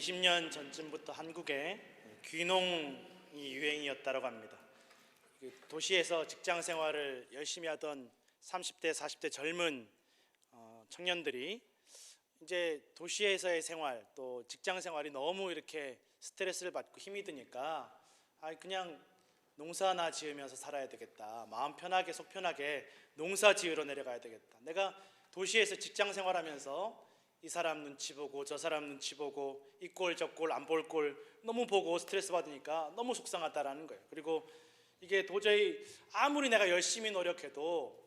20년 전쯤부터 한국에 귀농이 유행이었다고 합니다. 도시에서 직장 생활을 열심히 하던 30대, 40대 젊은 청년들이 이제 도시에서의 생활, 또 직장 생활이 너무 이렇게 스트레스를 받고 힘이 드니까 그냥 농사나 지으면서 살아야 되겠다. 마음 편하게 속 편하게 농사 지으러 내려가야 되겠다. 내가 도시에서 직장 생활하면서 이 사람 눈치 보고 저 사람 눈치 보고 이 꼴 저 꼴 안 볼 꼴 너무 보고 스트레스 받으니까 너무 속상하다라는 거예요. 그리고 이게 도저히 아무리 내가 열심히 노력해도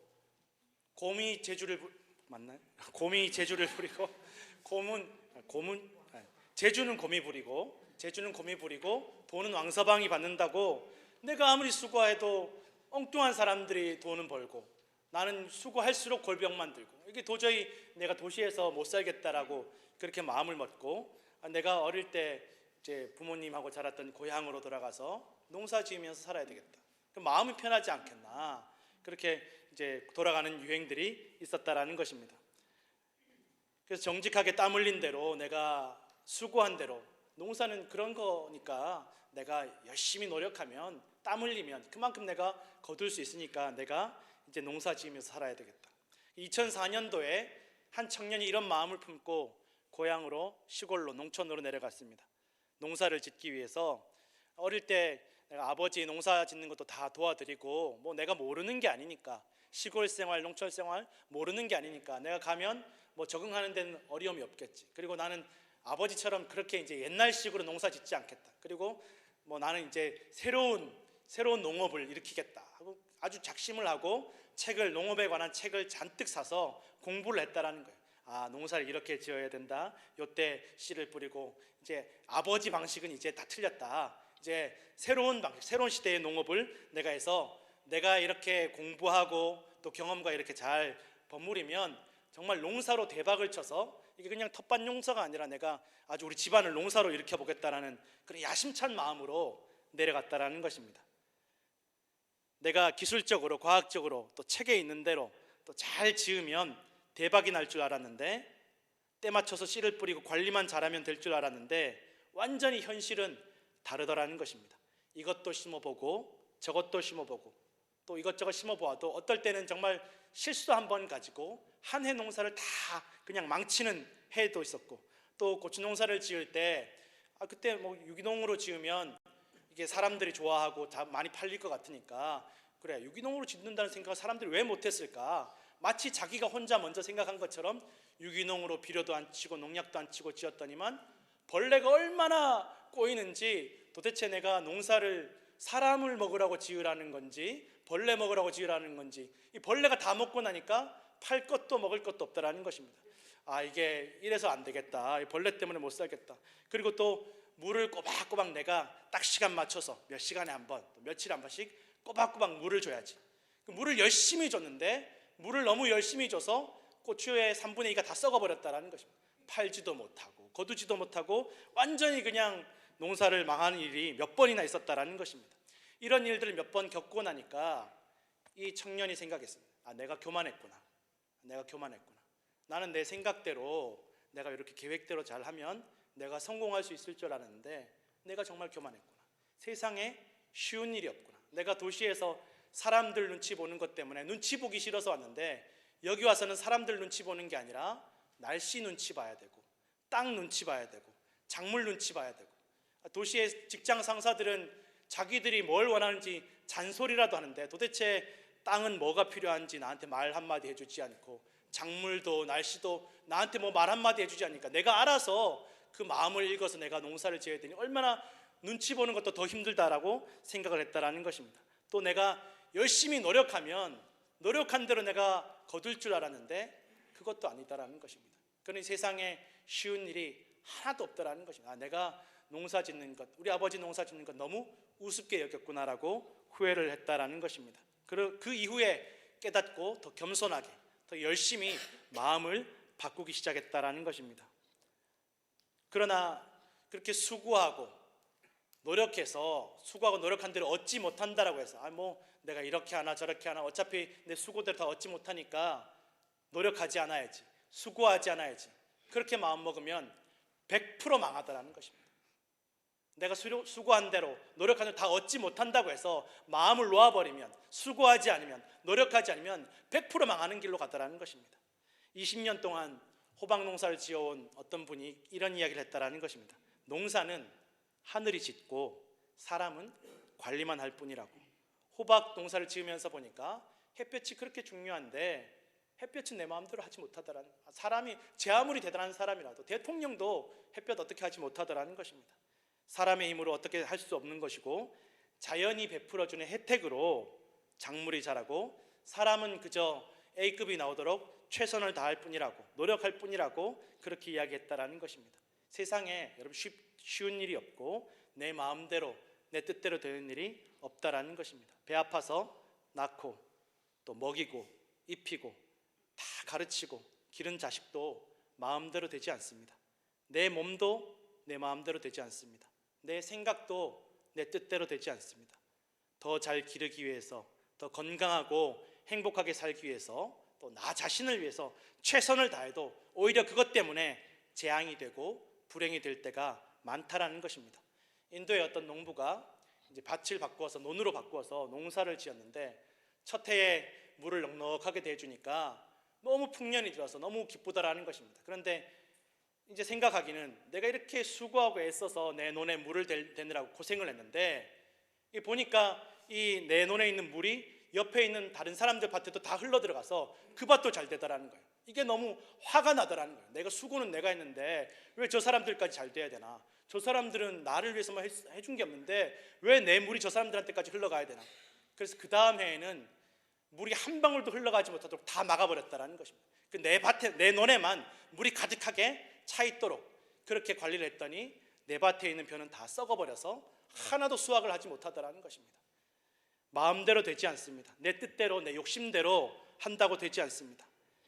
곰이 제주를 맞나요? 곰이 제주를 부리고 제주는 곰이 부리고 돈은 왕서방이 받는다고 내가 아무리 수고해도 엉뚱한 사람들이 돈은 벌고 나는 수고할수록 골병만 들고 이게 도저히 내가 도시에서 못 살겠다라고 그렇게 마음을 먹고 내가 어릴 때 이제 부모님하고 자랐던 고향으로 돌아가서 농사 지으면서 살아야 되겠다. 그럼 마음이 편하지 않겠나. 그렇게 이제 돌아가는 유행들이 있었다라는 것입니다. 그래서 정직하게 땀 흘린 대로 내가 수고한 대로 농사는 그런 거니까 내가 열심히 노력하면 땀 흘리면 그만큼 내가 거둘 수 있으니까 내가 이제 농사 지으면서 살아야 되겠다. 2004년도에 한 청년이 이런 마음을 품고 고향으로 시골로 농촌으로 내려갔습니다. 농사를 짓기 위해서 어릴 때 내가 아버지 농사 짓는 것도 다 도와드리고 뭐 내가 모르는 게 아니니까 시골 생활 농촌 생활 모르는 게 아니니까 내가 가면 뭐 적응하는 데는 어려움이 없겠지. 그리고 나는 아버지처럼 그렇게 이제 옛날식으로 농사 짓지 않겠다. 그리고 뭐 나는 이제 새로운 농업을 일으키겠다 하고 아주 작심을 하고 농업에 관한 책을 잔뜩 사서 공부를 했다라는 거예요. 농사를 이렇게 지어야 된다. 요때 씨를 뿌리고 이제 아버지 방식은 이제 다 틀렸다. 이제 새로운 시대의 농업을 내가 해서 내가 이렇게 공부하고 또 경험과 이렇게 잘 버무리면 정말 농사로 대박을 쳐서 이게 그냥 텃밭 농사가 아니라 내가 아주 우리 집안을 농사로 일으켜 보겠다라는 그런 야심찬 마음으로 내려갔다라는 것입니다. 내가 기술적으로 과학적으로 또 책에 있는 대로 또 잘 지으면 대박이 날 줄 알았는데 때 맞춰서 씨를 뿌리고 관리만 잘하면 될 줄 알았는데 완전히 현실은 다르더라는 것입니다. 이것도 심어보고 저것도 심어보고 또 이것저것 심어보아도 어떨 때는 정말 실수 한 번 가지고 한 해 농사를 다 그냥 망치는 해도 있었고 또 고추 농사를 지을 때 그때 뭐 유기농으로 지으면 이게 사람들이 좋아하고 다 많이 팔릴 것 같으니까 그래 유기농으로 짓는다는 생각을 사람들이 왜 못했을까? 마치 자기가 혼자 먼저 생각한 것처럼 유기농으로 비료도 안 치고 농약도 안 치고 지었더니만 벌레가 얼마나 꼬이는지 도대체 내가 농사를 사람을 먹으라고 지으라는 건지 벌레 먹으라고 지으라는 건지 이 벌레가 다 먹고 나니까 팔 것도 먹을 것도 없다라는 것입니다. 이게 이래서 안 되겠다. 이 벌레 때문에 못 살겠다. 그리고 또 물을 꼬박꼬박 내가 딱 시간 맞춰서 몇 시간에 한 번, 며칠에 한 번씩 꼬박꼬박 물을 줘야지. 물을 열심히 줬는데 물을 너무 열심히 줘서 고추의 3분의 2가 다 썩어버렸다는 것입니다. 팔지도 못하고 거두지도 못하고 완전히 그냥 농사를 망하는 일이 몇 번이나 있었다는 것입니다. 이런 일들을 몇 번 겪고 나니까 이 청년이 생각했습니다. 내가 교만했구나. 나는 내 생각대로 내가 이렇게 계획대로 잘하면 내가 성공할 수 있을 줄 알았는데 내가 정말 교만했구나. 세상에 쉬운 일이 없구나. 내가 도시에서 사람들 눈치 보는 것 때문에 눈치 보기 싫어서 왔는데 여기 와서는 사람들 눈치 보는 게 아니라 날씨 눈치 봐야 되고 땅 눈치 봐야 되고 작물 눈치 봐야 되고 도시의 직장 상사들은 자기들이 뭘 원하는지 잔소리라도 하는데 도대체 땅은 뭐가 필요한지 나한테 말 한마디 해주지 않고 작물도 날씨도 나한테 뭐 말 한마디 해주지 않으니까 내가 알아서 그 마음을 읽어서 내가 농사를 지어야 되니 얼마나 눈치 보는 것도 더 힘들다라고 생각을 했다라는 것입니다. 또 내가 열심히 노력하면 노력한 대로 내가 거둘 줄 알았는데 그것도 아니다라는 것입니다. 그러니 세상에 쉬운 일이 하나도 없다라는 것입니다. 내가 농사 짓는 것, 우리 아버지 농사 짓는 것 너무 우습게 여겼구나라고 후회를 했다라는 것입니다. 그 이후에 깨닫고 더 겸손하게 더 열심히 마음을 바꾸기 시작했다라는 것입니다. 그러나 그렇게 수고하고 노력한 대로 얻지 못한다라고 해서 내가 이렇게 하나 저렇게 하나 어차피 내 수고대로 다 얻지 못하니까 노력하지 않아야지 수고하지 않아야지 그렇게 마음먹으면 100% 망하더라는 것입니다. 내가 수고한 대로 노력한 대로 다 얻지 못한다고 해서 마음을 놓아버리면, 수고하지 않으면, 노력하지 않으면 100% 망하는 길로 가더라는 것입니다. 20년 동안 호박 농사를 지어온 어떤 분이 이런 이야기를 했다라는 것입니다. 농사는 하늘이 짓고 사람은 관리만 할 뿐이라고. 호박 농사를 지으면서 보니까 햇볕이 그렇게 중요한데 햇볕은 내 마음대로 하지 못하더라는, 사람이 제 아무리 대단한 사람이라도 대통령도 햇볕 어떻게 하지 못하더라는 것입니다. 사람의 힘으로 어떻게 할 수 없는 것이고 자연이 베풀어주는 혜택으로 작물이 자라고 사람은 그저 A급이 나오도록 최선을 다할 뿐이라고, 노력할 뿐이라고 그렇게 이야기했다라는 것입니다. 세상에 여러분 쉬운 일이 없고 내 마음대로 내 뜻대로 되는 일이 없다라는 것입니다. 배 아파서 낳고 또 먹이고 입히고 다 가르치고 기른 자식도 마음대로 되지 않습니다. 내 몸도 내 마음대로 되지 않습니다. 내 생각도 내 뜻대로 되지 않습니다. 더 잘 기르기 위해서, 더 건강하고 행복하게 살기 위해서, 또 나 자신을 위해서 최선을 다해도 오히려 그것 때문에 재앙이 되고 불행이 될 때가 많다라는 것입니다. 인도의 어떤 농부가 이제 밭을 바꾸어서 논으로 바꾸어서 농사를 지었는데 첫 해에 물을 넉넉하게 대주니까 너무 풍년이 들어서 너무 기쁘다라는 것입니다. 그런데 이제 생각하기는 내가 이렇게 수고하고 애써서 내 논에 물을 대느라고 고생을 했는데 보니까 이 내 논에 있는 물이 옆에 있는 다른 사람들 밭에도 다 흘러 들어가서 그 밭도 잘 되더라는 거예요. 이게 너무 화가 나더라는 거예요. 내가 수고는 내가 했는데 왜 저 사람들까지 잘 돼야 되나? 저 사람들은 나를 위해서만 해준 게 없는데 왜 내 물이 저 사람들한테까지 흘러가야 되나? 그래서 그 다음 해에는 물이 한 방울도 흘러가지 못하도록 다 막아버렸다라는 것입니다. 내 밭에, 내 논에만 물이 가득하게 차 있도록 그렇게 관리를 했더니 내 밭에 있는 벼는 다 썩어버려서 하나도 수확을 하지 못하더라는 것입니다. 마음대로 되지 않습니다. 내 뜻대로, 내 욕심대로 한다고 되지 않습니다.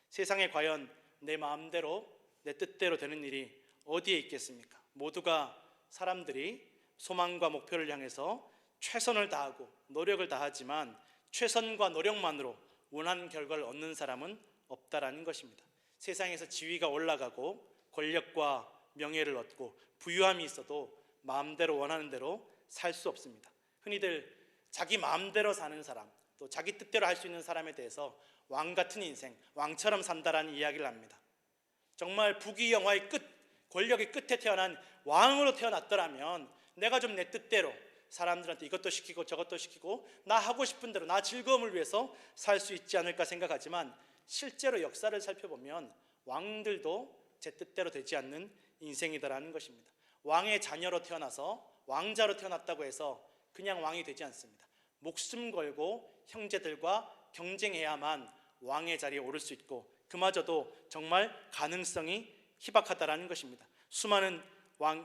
세상에 과연 내 마음대로, 내 뜻대로 되는 일이 어디에 있겠습니까? 모두가 사람들이 소망과 목표를 향해서 최선을 다하고 노력을 다하지만 최선과 노력만으로 원하는 결과를 얻는 사람은 없다라는 것입니다. 세상에서 지위가 올라가고 권력과 명예를 얻고 부유함이 있어도 마음대로 원하는 대로 살 수 없습니다. 흔히들 자기 마음대로 사는 사람, 또 자기 뜻대로 할 수 있는 사람에 대해서 왕 같은 인생, 왕처럼 산다라는 이야기를 합니다. 정말 부귀영화의 끝, 권력의 끝에 태어난 왕으로 태어났더라면 내가 좀 내 뜻대로 사람들한테 이것도 시키고 저것도 시키고 나 하고 싶은 대로 나 즐거움을 위해서 살 수 있지 않을까 생각하지만 실제로 역사를 살펴보면 왕들도 제 뜻대로 되지 않는 인생이다라는 것입니다. 왕의 자녀로 태어나서 왕자로 태어났다고 해서 그냥 왕이 되지 않습니다. 목숨 걸고 형제들과 경쟁해야만 왕의 자리에 오를 수 있고 그마저도 정말 가능성이 희박하다라는 것입니다. 수많은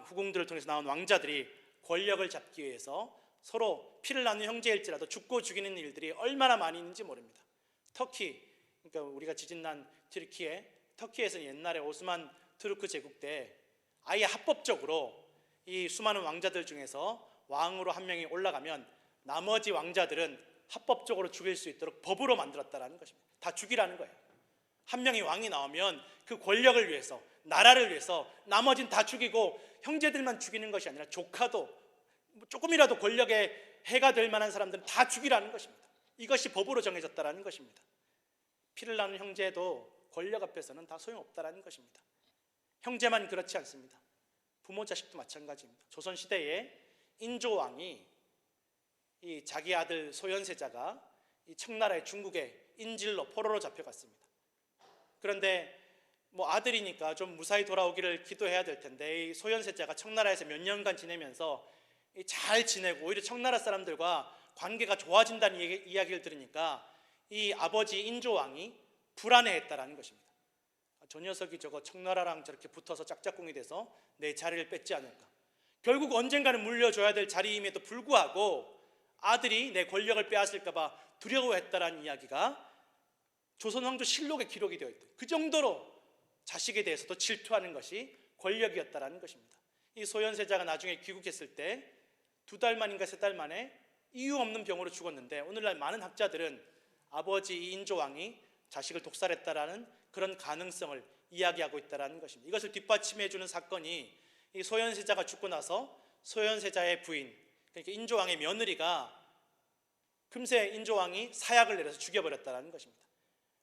후궁들을 통해서 나온 왕자들이 권력을 잡기 위해서 서로 피를 나눈 형제일지라도 죽고 죽이는 일들이 얼마나 많이 있는지 모릅니다. 터키, 그러니까 우리가 지진난 터키에서 옛날에 오스만 투르크 제국 때 아예 합법적으로 이 수많은 왕자들 중에서 왕으로 한 명이 올라가면 나머지 왕자들은 합법적으로 죽일 수 있도록 법으로 만들었다는 것입니다. 다 죽이라는 거예요. 한 명이 왕이 나오면 그 권력을 위해서, 나라를 위해서 나머지는 다 죽이고 형제들만 죽이는 것이 아니라 조카도 조금이라도 권력에 해가 될 만한 사람들은 다 죽이라는 것입니다. 이것이 법으로 정해졌다는 것입니다. 피를 나눈 형제도 권력 앞에서는 다 소용없다는 것입니다. 형제만 그렇지 않습니다. 부모 자식도 마찬가지입니다. 조선시대에 인조왕이 이 자기 아들 소현세자가 이 청나라의 중국의 인질로 포로로 잡혀갔습니다. 그런데 아들이니까 좀 무사히 돌아오기를 기도해야 될 텐데 이 소현세자가 청나라에서 몇 년간 지내면서 잘 지내고 오히려 청나라 사람들과 관계가 좋아진다는 이야기를 들으니까 이 아버지 인조왕이 불안해했다라는 것입니다. 저 녀석이 저거 청나라랑 저렇게 붙어서 짝짝꿍이 돼서 내 자리를 뺏지 않을까. 결국 언젠가는 물려줘야 될 자리임에도 불구하고 아들이 내 권력을 빼앗을까 봐 두려워했다라는 이야기가 조선왕조실록에 기록이 되어 있대요. 그 정도로 자식에 대해서도 질투하는 것이 권력이었다라는 것입니다. 이 소현세자가 나중에 귀국했을 때 2달 만인가 3달 만에 이유 없는 병으로 죽었는데 오늘날 많은 학자들은 아버지 인조왕이 자식을 독살했다라는 그런 가능성을 이야기하고 있다는 것입니다. 이것을 뒷받침해 주는 사건이 이 소현세자가 죽고 나서 소현세자의 부인, 그러니까 인조왕의 며느리가 금세 인조왕이 사약을 내려서 죽여버렸다는 것입니다.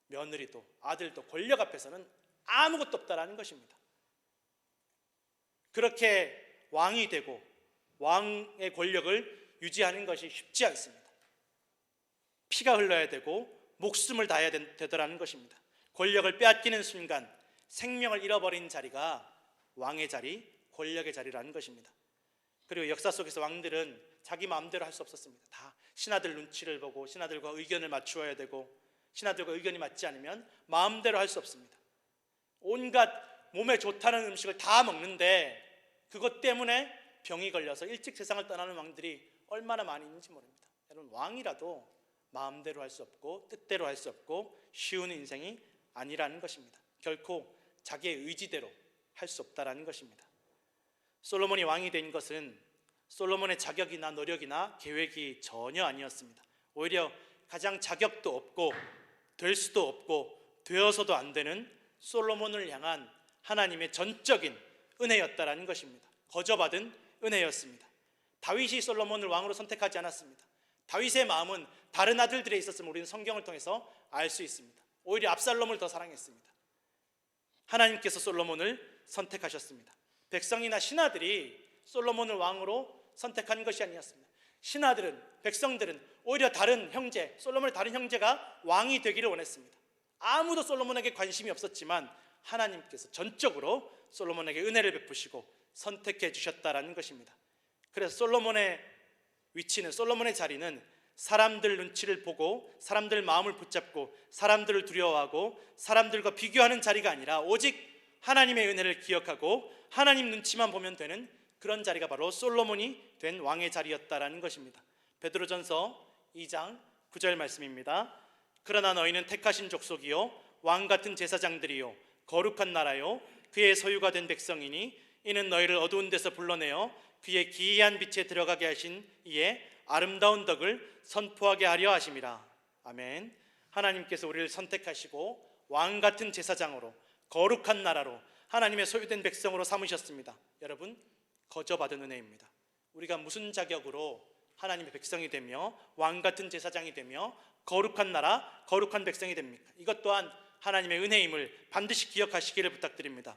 며느리도 아들도 권력 앞에서는 아무것도 없다는 것입니다. 그렇게 왕이 되고 왕의 권력을 유지하는 것이 쉽지 않습니다. 피가 흘러야 되고 목숨을 다해야 되더라는 것입니다. 권력을 빼앗기는 순간 생명을 잃어버린 자리가 왕의 자리, 권력의 자리라는 것입니다. 그리고 역사 속에서 왕들은 자기 마음대로 할 수 없었습니다. 다 신하들 눈치를 보고 신하들과 의견을 맞추어야 되고, 신하들과 의견이 맞지 않으면 마음대로 할 수 없습니다. 온갖 몸에 좋다는 음식을 다 먹는데 그것 때문에 병이 걸려서 일찍 세상을 떠나는 왕들이 얼마나 많이 있는지 모릅니다. 여러분, 왕이라도 마음대로 할 수 없고 뜻대로 할 수 없고 쉬운 인생이 아니라는 것입니다. 결코 자기의 의지대로 할 수 없다라는 것입니다. 솔로몬이 왕이 된 것은 솔로몬의 자격이나 노력이나 계획이 전혀 아니었습니다. 오히려 가장 자격도 없고 될 수도 없고 되어서도 안 되는 솔로몬을 향한 하나님의 전적인 은혜였다라는 것입니다. 거저받은 은혜였습니다. 다윗이 솔로몬을 왕으로 선택하지 않았습니다. 다윗의 마음은 다른 아들들에 있었음을 우리는 성경을 통해서 알 수 있습니다. 오히려 압살롬을 더 사랑했습니다. 하나님께서 솔로몬을 선택하셨습니다. 백성이나 신하들이 솔로몬을 왕으로 선택한 것이 아니었습니다. 신하들은, 백성들은 오히려 다른 형제, 솔로몬의 다른 형제가 왕이 되기를 원했습니다. 아무도 솔로몬에게 관심이 없었지만 하나님께서 전적으로 솔로몬에게 은혜를 베푸시고 선택해 주셨다라는 것입니다. 그래서 솔로몬의 위치는, 솔로몬의 자리는 사람들 눈치를 보고 사람들 마음을 붙잡고 사람들을 두려워하고 사람들과 비교하는 자리가 아니라 오직 하나님의 은혜를 기억하고 하나님 눈치만 보면 되는 그런 자리가 바로 솔로몬이 된 왕의 자리였다라는 것입니다. 베드로전서 2장 9절 말씀입니다. 그러나 너희는 택하신 족속이요 왕 같은 제사장들이요 거룩한 나라요 그의 소유가 된 백성이니 이는 너희를 어두운 데서 불러내어 그의 기이한 빛에 들어가게 하신 이의 아름다운 덕을 선포하게 하려 하심이라. 아멘. 하나님께서 우리를 선택하시고 왕 같은 제사장으로 거룩한 나라로 하나님의 소유된 백성으로 삼으셨습니다. 여러분, 거저받은 은혜입니다. 우리가 무슨 자격으로 하나님의 백성이 되며 왕 같은 제사장이 되며 거룩한 나라, 거룩한 백성이 됩니까? 이것 또한 하나님의 은혜임을 반드시 기억하시기를 부탁드립니다.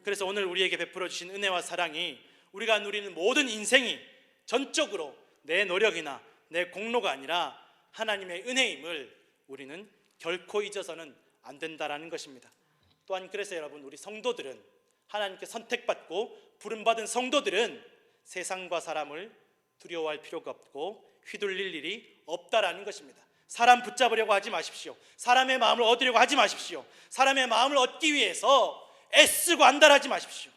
그래서 오늘 우리에게 베풀어 주신 은혜와 사랑이 우리가 누리는 모든 인생이 전적으로 내 노력이나 내 공로가 아니라 하나님의 은혜임을 우리는 결코 잊어서는 안 된다라는 것입니다. 또한 그래서 여러분, 우리 성도들은, 하나님께 선택받고 부름받은 성도들은 세상과 사람을 두려워할 필요가 없고 휘둘릴 일이 없다라는 것입니다. 사람 붙잡으려고 하지 마십시오. 사람의 마음을 얻으려고 하지 마십시오. 사람의 마음을 얻기 위해서 애쓰고 안달하지 마십시오.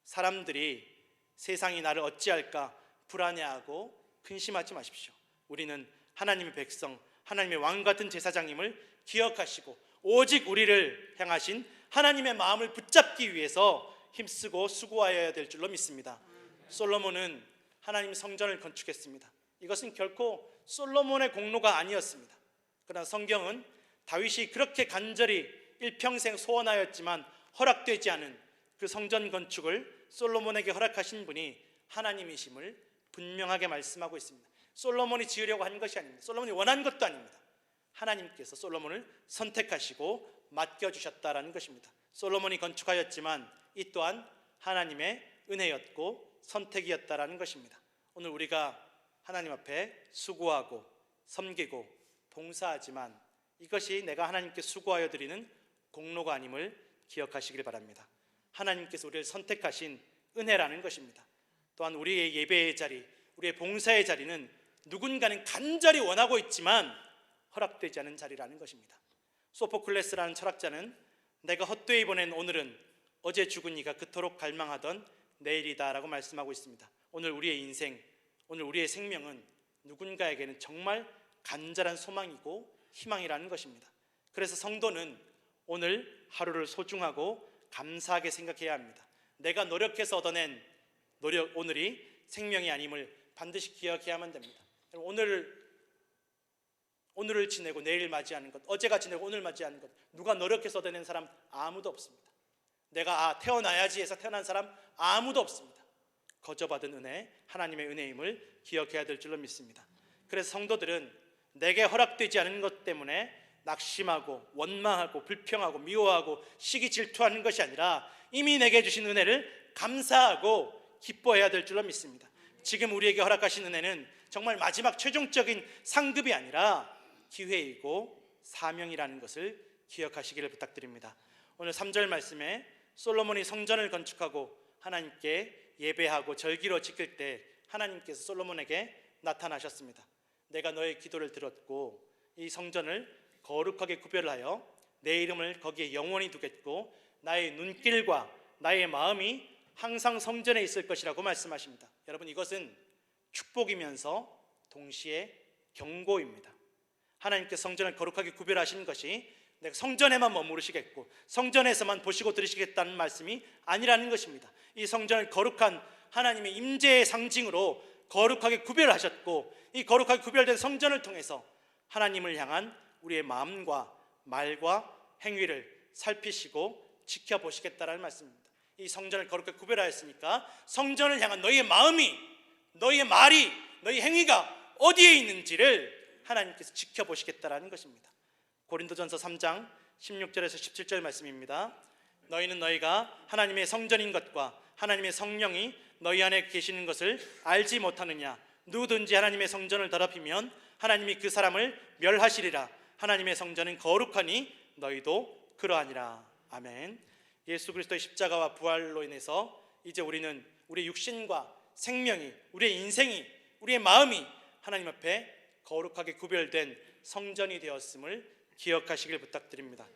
사람들이 세상이 나를 어찌할까 불안해하고 근심하지 마십시오. 우리는 하나님의 백성, 하나님의 왕 같은 제사장님을 기억하시고 오직 우리를 향하신 하나님의 마음을 붙잡기 위해서 힘쓰고 수고하여야 될 줄로 믿습니다. 솔로몬은 하나님 성전을 건축했습니다. 이것은 결코 솔로몬의 공로가 아니었습니다. 그러나 성경은 다윗이 그렇게 간절히 일평생 소원하였지만 허락되지 않은 그 성전 건축을 솔로몬에게 허락하신 분이 하나님이심을 분명하게 말씀하고 있습니다. 솔로몬이 지으려고 한 것이 아닙니다. 솔로몬이 원한 것도 아닙니다. 하나님께서 솔로몬을 선택하시고 맡겨주셨다라는 것입니다. 솔로몬이 건축하였지만 이 또한 하나님의 은혜였고 선택이었다라는 것입니다. 오늘 우리가 하나님 앞에 수고하고 섬기고 봉사하지만 이것이 내가 하나님께 수고하여 드리는 공로가 아님을 기억하시길 바랍니다. 하나님께서 우리를 선택하신 은혜라는 것입니다. 또한 우리의 예배의 자리, 우리의 봉사의 자리는 누군가는 간절히 원하고 있지만 허락되지 않은 자리라는 것입니다. 소포클레스라는 철학자는 내가 헛되이 보낸 오늘은 어제 죽은 이가 그토록 갈망하던 내일이다 라고 말씀하고 있습니다. 오늘 우리의 인생, 오늘 우리의 생명은 누군가에게는 정말 간절한 소망이고 희망이라는 것입니다. 그래서 성도는 오늘 하루를 소중하고 감사하게 생각해야 합니다. 내가 노력해서 얻어낸 오늘이 생명이 아님을 반드시 기억해야만 됩니다. 오늘을 지내고 내일 맞이하는 것, 어제가 지내고 오늘 맞이하는 것, 누가 노력해서 얻어낸 사람 아무도 없습니다. 내가 태어나야지 해서 태어난 사람 아무도 없습니다. 거저 받은 은혜, 하나님의 은혜임을 기억해야 될 줄로 믿습니다. 그래서 성도들은 내게 허락되지 않은 것 때문에 낙심하고 원망하고 불평하고 미워하고 시기 질투하는 것이 아니라 이미 내게 주신 은혜를 감사하고 기뻐해야 될 줄로 믿습니다. 지금 우리에게 허락하신 은혜는 정말 마지막 최종적인 상급이 아니라 기회이고 사명이라는 것을 기억하시기를 부탁드립니다. 오늘 3절 말씀에 솔로몬이 성전을 건축하고 하나님께 예배하고 절기로 지킬 때 하나님께서 솔로몬에게 나타나셨습니다. 내가 너의 기도를 들었고 이 성전을 거룩하게 구별하여 내 이름을 거기에 영원히 두겠고 나의 눈길과 나의 마음이 항상 성전에 있을 것이라고 말씀하십니다. 여러분, 이것은 축복이면서 동시에 경고입니다. 하나님께서 성전을 거룩하게 구별하신 것이 내가 성전에만 머무르시겠고 성전에서만 보시고 들으시겠다는 말씀이 아니라는 것입니다. 이 성전을 거룩한 하나님의 임재의 상징으로 거룩하게 구별하셨고 이 거룩하게 구별된 성전을 통해서 하나님을 향한 우리의 마음과 말과 행위를 살피시고 지켜보시겠다는 말씀입니다. 이 성전을 거룩하게 구별하였으니까 성전을 향한 너희의 마음이, 너희의 말이, 너희 행위가 어디에 있는지를 하나님께서 지켜보시겠다는 것입니다. 고린도전서 3장 16절에서 17절 말씀입니다. 너희는 너희가 하나님의 성전인 것과 하나님의 성령이 너희 안에 계시는 것을 알지 못하느냐? 누구든지 하나님의 성전을 더럽히면 하나님이 그 사람을 멸하시리라. 하나님의 성전은 거룩하니 너희도 그러하니라. 아멘. 예수 그리스도의 십자가와 부활로 인해서 이제 우리는 우리의 육신과 생명이, 우리의 인생이, 우리의 마음이 하나님 앞에 거룩하게 구별된 성전이 되었음을 기억하시길 부탁드립니다.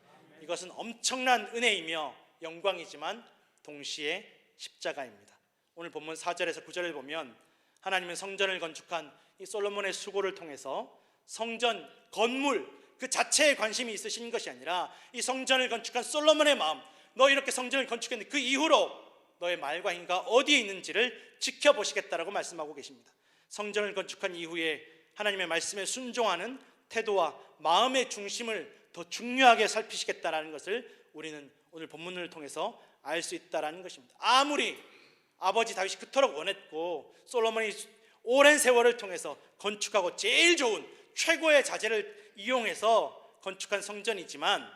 이것은 엄청난 은혜이며 영광이지만 동시에 십자가입니다. 오늘 본문 4절에서 9절을 보면 하나님은 성전을 건축한 이 솔로몬의 수고를 통해서 성전 건물 그 자체에 관심이 있으신 것이 아니라 이 성전을 건축한 솔로몬의 마음, 너 이렇게 성전을 건축했는데 그 이후로 너의 말과 행위가 어디에 있는지를 지켜보시겠다라고 말씀하고 계십니다. 성전을 건축한 이후에 하나님의 말씀에 순종하는 태도와 마음의 중심을 더 중요하게 살피시겠다라는 것을 우리는 오늘 본문을 통해서 알 수 있다라는 것입니다. 아무리 아버지 다윗이 그토록 원했고 솔로몬이 오랜 세월을 통해서 건축하고 제일 좋은 최고의 자재를 이용해서 건축한 성전이지만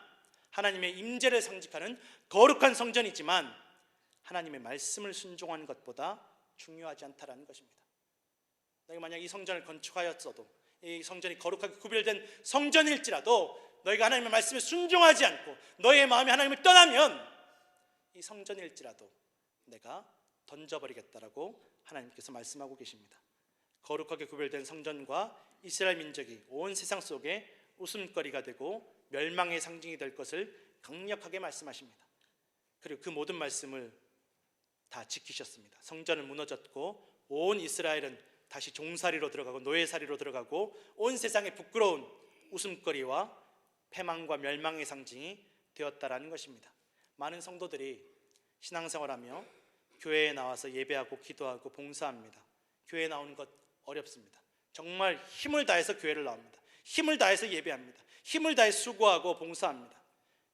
하나님의 임재를 상징하는 거룩한 성전이지만 하나님의 말씀을 순종하는 것보다 중요하지 않다라는 것입니다. 너희가 만약 이 성전을 건축하였어도 이 성전이 거룩하게 구별된 성전일지라도 너희가 하나님의 말씀에 순종하지 않고 너희의 마음이 하나님을 떠나면 이 성전일지라도 내가 던져버리겠다라고 하나님께서 말씀하고 계십니다. 거룩하게 구별된 성전과 이스라엘 민족이 온 세상 속에 웃음거리가 되고 멸망의 상징이 될 것을 강력하게 말씀하십니다. 그리고 그 모든 말씀을 다 지키셨습니다. 성전은 무너졌고 온 이스라엘은 다시 종살이로 들어가고 노예살이로 들어가고 온 세상에 부끄러운 웃음거리와 패망과 멸망의 상징이 되었다라는 것입니다. 많은 성도들이 신앙생활하며 교회에 나와서 예배하고 기도하고 봉사합니다. 교회에 나오는 것 어렵습니다. 정말 힘을 다해서 교회를 나옵니다. 힘을 다해서 예배합니다. 힘을 다해 수고하고 봉사합니다.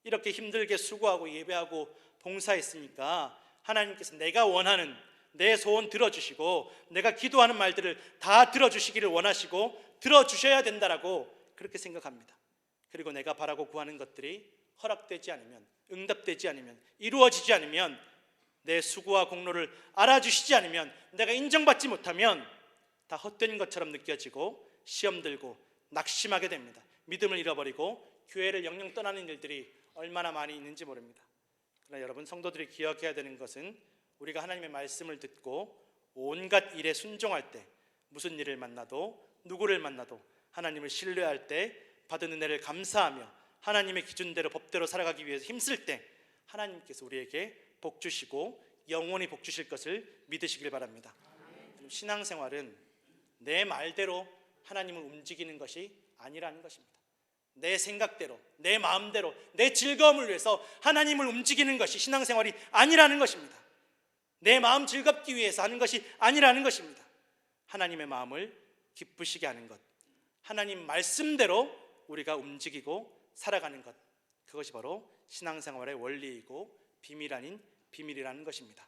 이렇게 힘들게 수고하고 예배하고 봉사했으니까 하나님께서 내가 원하는 내 소원 들어주시고 내가 기도하는 말들을 다 들어주시기를 원하시고 들어주셔야 된다라고 그렇게 생각합니다. 그리고 내가 바라고 구하는 것들이 허락되지 않으면, 응답되지 않으면, 이루어지지 않으면, 내 수고와 공로를 알아주시지 않으면, 내가 인정받지 못하면 다 헛된 것처럼 느껴지고 시험 들고 낙심하게 됩니다. 믿음을 잃어버리고 교회를 영영 떠나는 일들이 얼마나 많이 있는지 모릅니다. 그러나 여러분, 성도들이 기억해야 되는 것은 우리가 하나님의 말씀을 듣고 온갖 일에 순종할 때, 무슨 일을 만나도 누구를 만나도 하나님을 신뢰할 때 받은 은혜를 감사하며 하나님의 기준대로 법대로 살아가기 위해서 힘쓸 때 하나님께서 우리에게 복 주시고 영원히 복 주실 것을 믿으시길 바랍니다. 신앙생활은 내 말대로 하나님을 움직이는 것이 아니라는 것입니다. 내 생각대로, 내 마음대로, 내 즐거움을 위해서 하나님을 움직이는 것이 신앙생활이 아니라는 것입니다. 내 마음 즐겁기 위해서 하는 것이 아니라는 것입니다. 하나님의 마음을 기쁘시게 하는 것, 하나님 말씀대로 우리가 움직이고 살아가는 것, 그것이 바로 신앙생활의 원리이고 비밀 아닌 비밀이라는 것입니다.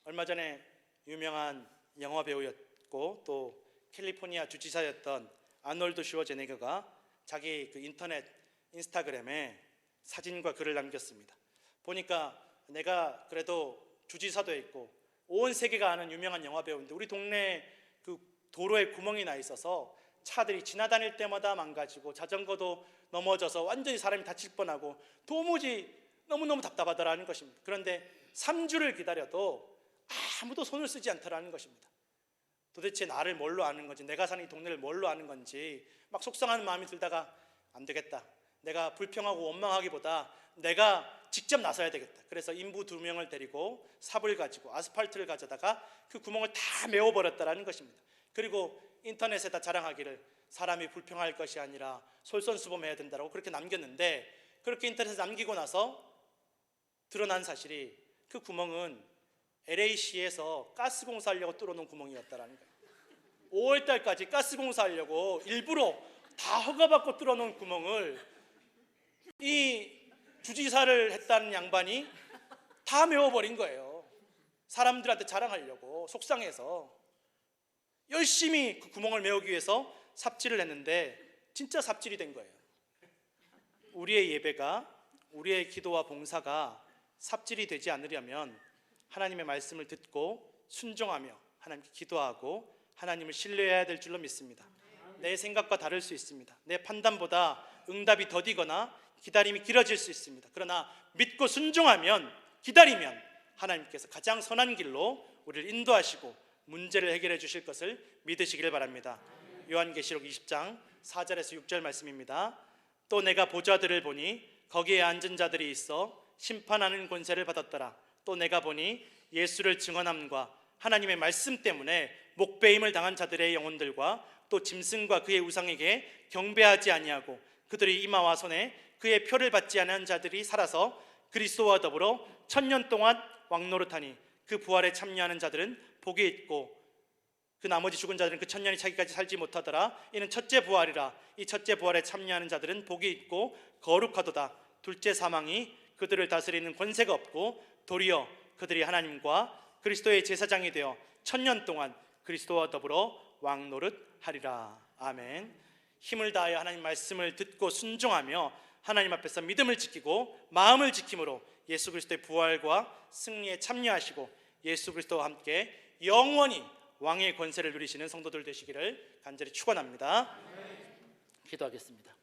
얼마 전에 유명한 영화 배우였고 또 캘리포니아 주지사였던 아놀드 슈워제네거가 자기 그 인스타그램에 사진과 글을 남겼습니다. 보니까 내가 그래도 주지사도 했고 온 세계가 아는 유명한 영화 배우인데 우리 동네 그 도로에 구멍이 나 있어서 차들이 지나다닐 때마다 망가지고 자전거도 넘어져서 완전히 사람이 다칠 뻔하고 도무지 너무너무 답답하더라는 것입니다. 그런데 3주를 기다려도 아무도 손을 쓰지 않더라는 것입니다. 도대체 나를 뭘로 아는 건지, 내가 사는 이 동네를 뭘로 아는 건지 막 속상한 마음이 들다가 안 되겠다, 내가 불평하고 원망하기보다 내가 직접 나서야 되겠다. 그래서 인부 2명을 데리고 삽을 가지고 아스팔트를 가져다가 그 구멍을 다 메워버렸다는 것입니다. 그리고 인터넷에다 자랑하기를 사람이 불평할 것이 아니라 솔선수범해야 된다고 그렇게 남겼는데, 그렇게 인터넷에 남기고 나서 드러난 사실이 그 구멍은 LA시에서 가스공사하려고 뚫어놓은 구멍이었다는 거예요. 5월달까지 가스공사하려고 일부러 다 허가받고 뚫어놓은 구멍을 이 주지사를 했다는 양반이 다 메워버린 거예요. 사람들한테 자랑하려고 속상해서 열심히 그 구멍을 메우기 위해서 삽질을 했는데 진짜 삽질이 된 거예요. 우리의 예배가, 우리의 기도와 봉사가 삽질이 되지 않으려면 하나님의 말씀을 듣고 순종하며 하나님께 기도하고 하나님을 신뢰해야 될 줄로 믿습니다. 내 생각과 다를 수 있습니다. 내 판단보다 응답이 더디거나 기다림이 길어질 수 있습니다. 그러나 믿고 순종하면, 기다리면 하나님께서 가장 선한 길로 우리를 인도하시고 문제를 해결해 주실 것을 믿으시기를 바랍니다. 요한계시록 20장 4절에서 6절 말씀입니다. 또 내가 보좌들을 보니 거기에 앉은 자들이 있어 심판하는 권세를 받았더라. 또 내가 보니 예수를 증언함과 하나님의 말씀 때문에 목배임을 당한 자들의 영혼들과 또 짐승과 그의 우상에게 경배하지 아니하고 그들의 이마와 손에 그의 표를 받지 않은 자들이 살아서 그리스도와 더불어 1000년 동안 왕노릇하니 그 부활에 참여하는 자들은 복이 있고 그 나머지 죽은 자들은 그 1000년이 차기까지 살지 못하더라. 이는 첫째 부활이라. 이 첫째 부활에 참여하는 자들은 복이 있고 거룩하도다. 둘째 사망이 그들을 다스리는 권세가 없고 도리어 그들이 하나님과 그리스도의 제사장이 되어 1000년 동안 그리스도와 더불어 왕노릇하리라. 아멘. 힘을 다하여 하나님 말씀을 듣고 순종하며 하나님 앞에서 믿음을 지키고 마음을 지킴으로 예수 그리스도의 부활과 승리에 참여하시고 예수 그리스도와 함께 영원히 왕의 권세를 누리시는 성도들 되시기를 간절히 축원합니다. 기도하겠습니다.